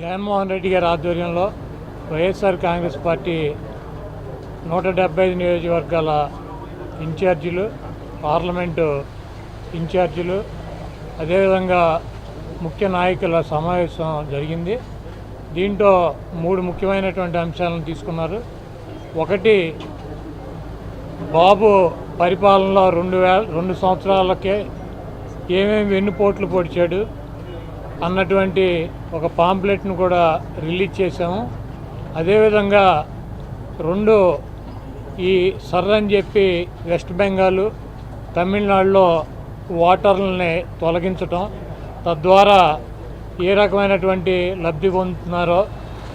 జగన్మోహన్ రెడ్డి గారి ఆధ్వర్యంలో వైఎస్ఆర్ కాంగ్రెస్ పార్టీ 175 నియోజకవర్గాల ఇన్ఛార్జీలు, పార్లమెంటు ఇన్ఛార్జీలు, అదేవిధంగా ముఖ్య నాయకుల సమావేశం జరిగింది. దీంట్లో 3 ముఖ్యమైనటువంటి అంశాలను తీసుకున్నారు. ఒకటి, బాబు పరిపాలనలో 2 సంవత్సరాలకే ఏమేమి వెన్నుపోట్లు పొడిచాడు అన్నటువంటి ఒక పాంప్లెట్ను కూడా రిలీజ్ చేశాము. అదేవిధంగా 2, ఈ సర్రని చెప్పి వెస్ట్ బెంగాల్, తమిళనాడులో ఓటర్లని తొలగించటం, తద్వారా ఏ రకమైనటువంటి లబ్ధి పొందుతున్నారో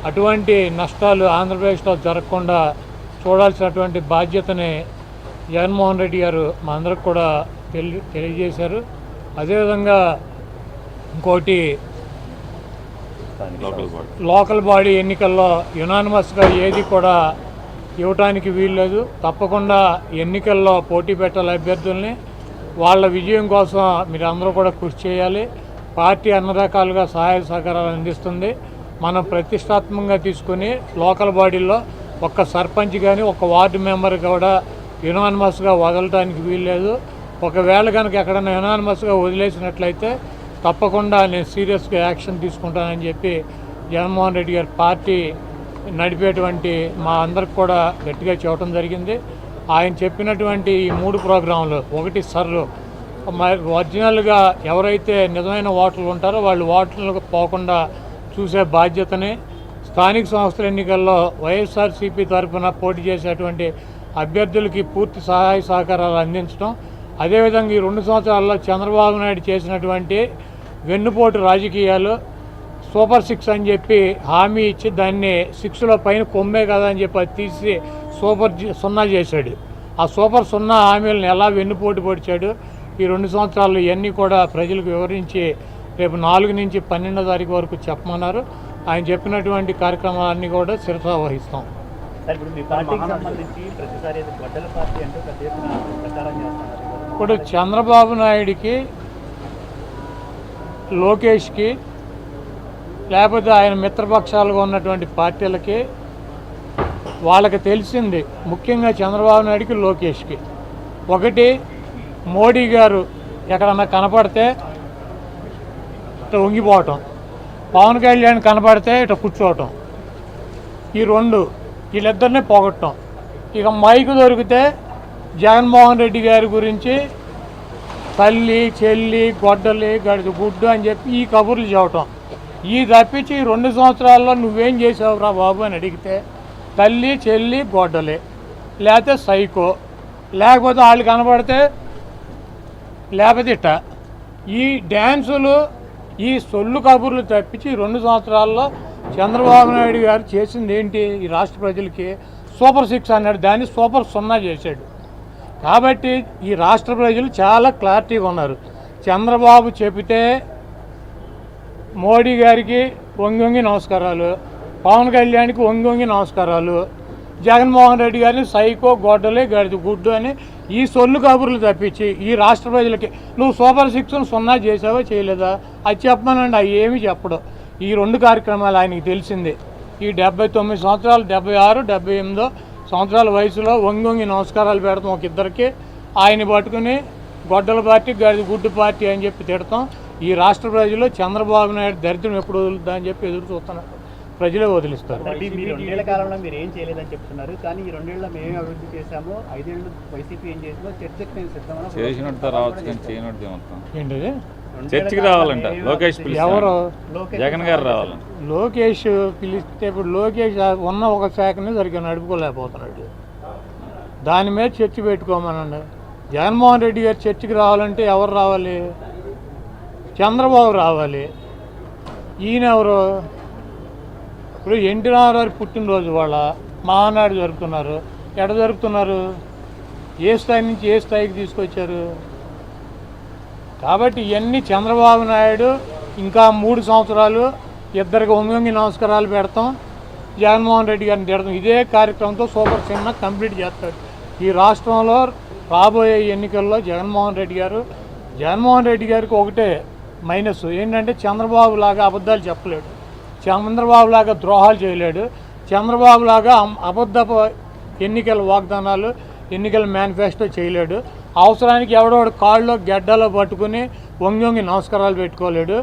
అటువంటి నష్టాలు ఆంధ్రప్రదేశ్లో జరగకుండా చూడాల్సినటువంటి బాధ్యతని జగన్మోహన్ రెడ్డి గారు మా అందరికి కూడా తెలియజేశారు. అదేవిధంగా ఇంకోటి, లోకల్ బాడీ ఎన్నికల్లో యునానిమస్గా ఏది కూడా ఇవ్వటానికి వీల్లేదు. తప్పకుండా ఎన్నికల్లో పోటీ పెట్టాలి అభ్యర్థుల్ని. వాళ్ళ విజయం కోసం మీరు అందరూ కూడా కృషి చేయాలి. పార్టీ అన్ని రకాలుగా సహాయ సహకారాలు అందిస్తుంది. మనం ప్రతిష్టాత్మకంగా తీసుకుని లోకల్ బాడీల్లో ఒక్క సర్పంచ్ కానీ ఒక్క వార్డు మెంబర్ కూడా యునానిమస్గా వదలటానికి వీల్లేదు. ఒకవేళ కనుక ఎక్కడైనా యునానిమస్గా వదిలేసినట్లయితే తప్పకుండా నేను సీరియస్గా యాక్షన్ తీసుకుంటానని చెప్పి జగన్మోహన్ రెడ్డి గారి పార్టీ నడిపేటువంటి మా అందరికి కూడా గట్టిగా చెప్పడం జరిగింది. ఆయన చెప్పినటువంటి ఈ 3 ప్రోగ్రాంలు, ఒకటి సర్రు, ఒరిజినల్గా ఎవరైతే నిజమైన ఓటర్లు ఉంటారో వాళ్ళు ఓటర్లకు పోకుండా చూసే బాధ్యతని, స్థానిక సంస్థల ఎన్నికల్లో వైఎస్ఆర్సీపీ తరఫున పోటీ చేసేటువంటి అభ్యర్థులకి పూర్తి సహాయ సహకారాలు అందించడం, అదేవిధంగా ఈ 2 సంవత్సరాల్లో చంద్రబాబు నాయుడు చేసినటువంటి వెన్నుపోటు రాజకీయాలు, సూపర్ 6 అని చెప్పి హామీ ఇచ్చి దాన్ని 6లో పైన కొమ్మే కదా అని చెప్పి అది తీసి సూపర్ 0 చేశాడు. ఆ సూపర్ 0 హామీలను ఎలా వెన్నుపోటు పొడిచాడు ఈ 2 సంవత్సరాలు ఇవన్నీ కూడా ప్రజలకు వివరించి రేపు 4 నుంచి 12వ తారీఖు వరకు చెప్పమన్నారు. ఆయన చెప్పినటువంటి కార్యక్రమాలన్నీ కూడా శిరసా వహిస్తాం. ఇప్పుడు చంద్రబాబు నాయుడికి, లోకేష్కి, లేకపోతే ఆయన మిత్రపక్షాలుగా ఉన్నటువంటి పార్టీలకి వాళ్ళకి తెలిసింది, ముఖ్యంగా చంద్రబాబు నాయుడికి, లోకేష్కి, ఒకటి, మోడీ గారు ఎక్కడన్నా కనపడితే ఇట్లా వంగిపోవటం, పవన్ కళ్యాణ్ కనపడితే ఇట్లా కూర్చోవటం, ఈ 2 వీళ్ళిద్దరినీ పోగొట్టడం. ఇక మైకు దొరికితే జగన్మోహన్ రెడ్డి గారి గురించి తల్లి, చెల్లి, గొడ్డలి, గడిది గుడ్డు అని చెప్పి ఈ కబుర్లు చెప్పటం. ఈ తప్పించి 2 సంవత్సరాల్లో నువ్వేం చేసావురా బాబు అని అడిగితే తల్లి, చెల్లి, గొడ్డలి, లేకపోతే సైకో, లేకపోతే వాళ్ళు కనబడితే లేకపోతే ఇట్ట, ఈ డ్యాన్సులు, ఈ సొల్లు కబుర్లు తప్పించి 2 సంవత్సరాల్లో చంద్రబాబు నాయుడు గారు చేసింది ఏంటి? ఈ రాష్ట్ర ప్రజలకి సూపర్ 6 అన్నాడు, దాన్ని సూపర్ 0 చేశాడు. కాబట్టి ఈ రాష్ట్ర ప్రజలు చాలా క్లారిటీగా ఉన్నారు. చంద్రబాబు చెబితే మోడీ గారికి వంగి నమస్కారాలు, పవన్ కళ్యాణ్కి వంగి నమస్కారాలు, జగన్మోహన్ రెడ్డి గారిని సైకో, గొడ్డలే, గడిది గుడ్డు అని ఈ సొల్లు కబుర్లు తప్పించి ఈ రాష్ట్ర ప్రజలకి నువ్వు సూపర్ 6ను 0 చేసావా చేయలేదా అది చెప్పమనండి. అవి ఏమీ చెప్పడు. ఈ 2 కార్యక్రమాలు ఆయనకి తెలిసింది. ఈ 79 సంవత్సరాలు, 76, 78 సంవత్సరాల వయసులో వంగి నమస్కారాలు పెడతాం ఒక ఇద్దరికి, ఆయన పట్టుకుని గొడ్డల పార్టీ, గడిది గుడ్డు పార్టీ అని చెప్పి తిడతాం. ఈ రాష్ట్ర ప్రజలు చంద్రబాబు నాయుడు దరిద్రం ఎప్పుడు వదులుద్దా అని చెప్పి ఎదురు చూస్తున్నారు. ప్రజలే వదిలిస్తారు. మీరు 2 ఏళ్ల కాలంలో మీరు ఏం చేయలేదని చెప్తున్నారు, కానీ ఈ 2 ఏళ్ళలో మేమే అభివృద్ధి చేశాము, 5 ఏళ్ళు వైసీపీ ఏం చేసిందో చర్చకు నేను సిద్ధమని చేసినట్టు రావచ్చు కానీ చేయనట్టు మొత్తం ఏంటిది చర్చకి రావాలంట. లోకేష్ ఎవరు? జగన్ గారు రావాలంట. లోకేష్ పిలిస్తే ఇప్పుడు లోకేష్ ఉన్న ఒక శాఖని సరిగ్గా నడుపుకోలేకపోతున్నాడు. దాని మీద చర్చ పెట్టుకోమనండి. జగన్మోహన్ రెడ్డి గారు చర్చకి రావాలంటే ఎవరు రావాలి? చంద్రబాబు రావాలి. ఈయన ఎవరు? ఇప్పుడు ఎన్టీ రామారావు పుట్టినరోజు వాళ్ళ మహానాడు జరుపుతున్నారు. ఎక్కడ జరుపుతున్నారు? ఏ స్థాయి నుంచి ఏ స్థాయికి తీసుకొచ్చారు? కాబట్టి ఇవన్నీ చంద్రబాబు నాయుడు ఇంకా 3 సంవత్సరాలు ఇద్దరికి వంగి నమస్కారాలు పెడతాం, జగన్మోహన్ రెడ్డి గారిని తిడతాం. ఇదే కార్యక్రమంతో సూపర్ 6 కంప్లీట్ చేస్తాడు. ఈ రాష్ట్రంలో రాబోయే ఎన్నికల్లో జగన్మోహన్ రెడ్డి గారికి ఒకటే మైనస్ ఏంటంటే చంద్రబాబు లాగా అబద్ధాలు చెప్పలేడు. చంద్రబాబు లాగా ద్రోహాలు చేయలేడు. చంద్రబాబు లాగా అబద్ధపు ఎన్నికల వాగ్దానాలు, ఎన్నికల మేనిఫెస్టో చేయలేడు. అవసరానికి ఎవడోడు కాళ్ళలో గెడ్డలో పట్టుకుని వంగి నమస్కారాలు పెట్టుకోలేడు.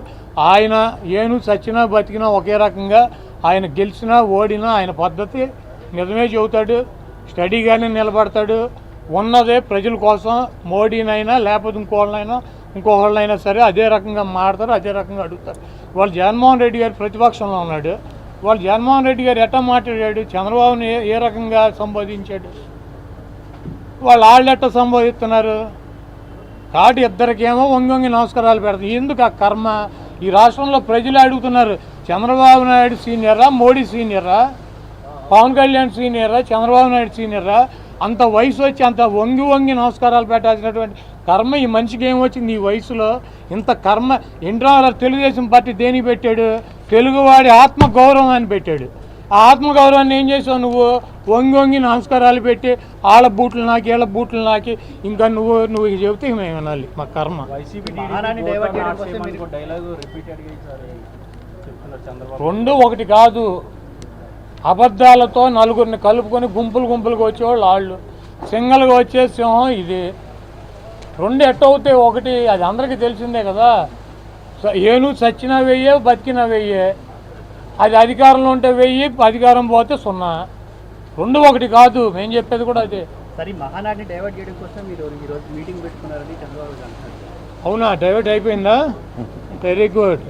ఆయన ఏను చచ్చినా బతికినా ఒకే రకంగా, ఆయన గెలిచినా ఓడినా ఆయన పద్ధతి నిజమే చెబుతాడు, స్టడీగానే నిలబడతాడు. ఉన్నదే ప్రజల కోసం, మోడీనైనా లేకపోతే ఇంకొకళ్ళైనా సరే అదే రకంగా మాడతారు, అదే రకంగా అడుగుతారు. వాళ్ళు జగన్మోహన్ రెడ్డి గారు ప్రతిపక్షంలో ఉన్నాడు. వాళ్ళు జగన్మోహన్ రెడ్డి గారు ఎట్లా మాట్లాడాడు, చంద్రబాబుని ఏ రకంగా సంబోధించాడు, వాళ్ళు ఎట్లా సంబోధిస్తున్నారు. కాబట్టి ఇద్దరికేమో వంగి నమస్కారాలు పెడతారు. ఎందుకు ఆ కర్మ? ఈ రాష్ట్రంలో ప్రజలు అడుగుతున్నారు, చంద్రబాబు నాయుడు సీనియరా, మోడీ సీనియరా, పవన్ కళ్యాణ్ సీనియరా, చంద్రబాబు నాయుడు సీనియరా? అంత వయసు వచ్చి అంత వంగి నమస్కారాలు పెట్టాల్సినటువంటి కర్మ ఈ మనిషికి ఏమొచ్చింది ఈ వయసులో? ఇంత కర్మ ఇంటర్ తెలుగుదేశం పార్టీ దేనికి పెట్టాడు? తెలుగువాడి ఆత్మగౌరవం అని పెట్టాడు. ఆ ఆత్మగౌరవాన్ని ఏం చేసావు నువ్వు? వంగి నమస్కారాలు పెట్టి వాళ్ళ బూట్లు నాకి, వీళ్ళ బూట్లు నాకి, ఇంకా నువ్వు చెబితే మేము వినాలి. మా కర్మ. మహారాణి డైవర్ట్ చేయడం కోసం మీరు రెండు ఒకటి కాదు. అబద్ధాలతో నలుగురిని కలుపుకొని గుంపులుగా వచ్చేవాళ్ళు వాళ్ళు. సింగల్గా వచ్చే సింహం ఇది. రెండు ఎట్టవుతాయి ఒకటి, అది అందరికీ తెలిసిందే కదా. ఏను చచ్చినా వెయ్యే, బతికినా వెయ్యే. అది అధికారంలో ఉంటే వెయ్యి, అధికారం పోతే 0. రెండు ఒకటి కాదు. మేము చెప్పేది కూడా అదే. సరే, మహానాడిని డైవర్ట్ చేయడం కోసం మీరు ఈరోజు మీటింగ్ పెట్టుకున్నారని చంద్రబాబు గారు అంటున్నారు. అవునా? డైవర్ట్ అయిపోయిందా? Very good.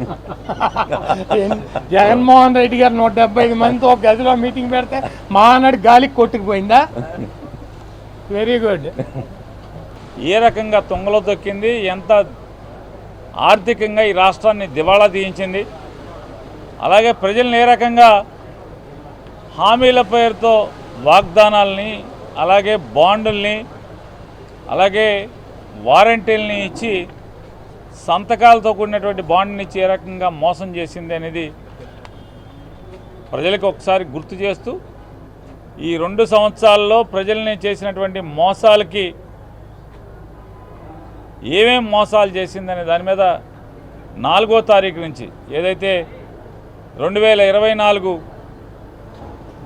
జగన్మోహన్ రెడ్డి గారు 175 మందితో ఒక గదిలో మీటింగ్ పెడితే మహానాడు గాలికి కొట్టుకుపోయిందా? Very good. ఏ రకంగా తుంగలో తొక్కింది, ఎంత ఆర్థికంగా ఈ రాష్ట్రాన్ని దివాళా తీయించింది, అలాగే ప్రజల్ని ఏ రకంగా హామీల పేరుతో వాగ్దానాలని, అలాగే బాండుల్ని, అలాగే వారంటీల్ని ఇచ్చి, సంతకాలతో కూడినటువంటి బాండ్ని ఇచ్చి ఏ రకంగా మోసం చేసింది అనేది ప్రజలకు ఒకసారి గుర్తు చేస్తూ, ఈ 2 సంవత్సరాల్లో ప్రజల్ని చేసినటువంటి మోసాలకి ఏమేం మోసాలు చేసిందనే దాని మీద 4వ తారీఖు నుంచి, ఏదైతే 2024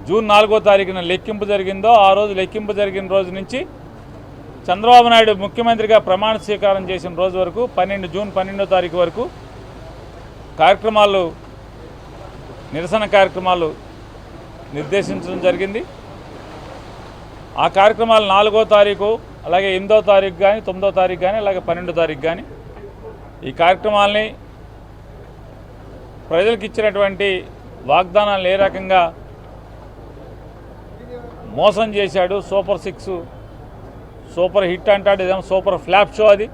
జూన్ 4వ తారీఖున లెక్కింపు జరిగిందో, ఆ రోజు లెక్కింపు జరిగిన రోజు నుంచి చంద్రబాబు నాయుడు ముఖ్యమంత్రిగా ప్రమాణ స్వీకారం చేసిన రోజు వరకు జూన్ 12వ తారీఖు వరకు నిరసన కార్యక్రమాలు నిర్దేశించడం జరిగింది. ఆ కార్యక్రమాలు 4వ తారీఖు, అలాగే 8వ తారీఖు కానీ, 9వ తారీఖు కానీ, అలాగే 12వ తారీఖు కానీ ఈ కార్యక్రమాలని ప్రజలకు ఇచ్చినటువంటి వాగ్దానాలు ఏ రకంగా మోసం చేశాడు. సూపర్ 6 సూపర్ హిట్ అంటాడు, ఇదేమో సూపర్ ఫ్లాప్ షో. అది